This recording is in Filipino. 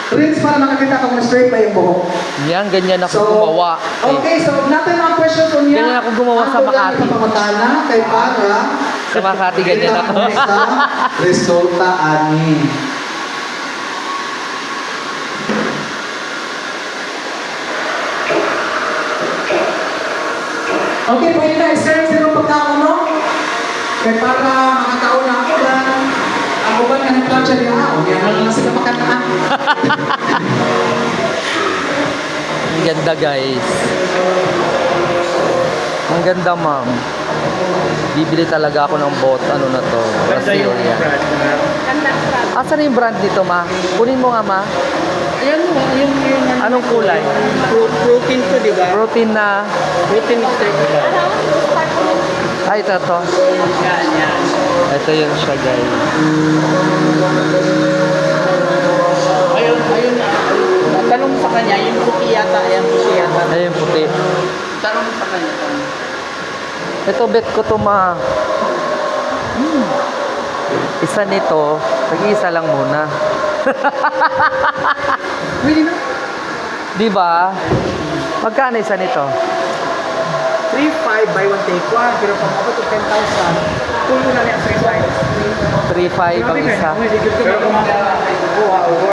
Rinse para makakita ka kung straight ba yung buhok. Yan, ganyan ako gumawa. Okay, so natin mga questions on yan. Ganyan ako gumawa sa Makati. Ang pamamantala kay para Sa Makati, ganyan ako. sa resulta ani. Okay, pwede na i-serve sila pagkauno. Kaya para makakauna ang ulan, ang uban na nagplansya niya, yan na lang sila makataan. Ang ganda, guys. Ang ganda, ma'am. Bibili talaga ako ng bot. Ano na to? Brasilia. Asan yung brand nito, ma? Kunin mo nga, ma. Ayan mo, yung Anong kulay? protein to, di ba? Protein na. Protein mixture ko ba? Ay, ito to. Yan. Ito yun siya, guys. Ayun. Tanong sa kanya, yung puti yata, ayan puti yata. Ayun, puti. Tanong sa kanya. Ito, bet ko to, ma. Isa nito, tag-isa lang muna. Really na? Di ba? Magkano isa nito? 3.5 buy one take one, pero pag abot ng 10,000, tulo na niya 3.5. 3.5 ang isa. Pero kung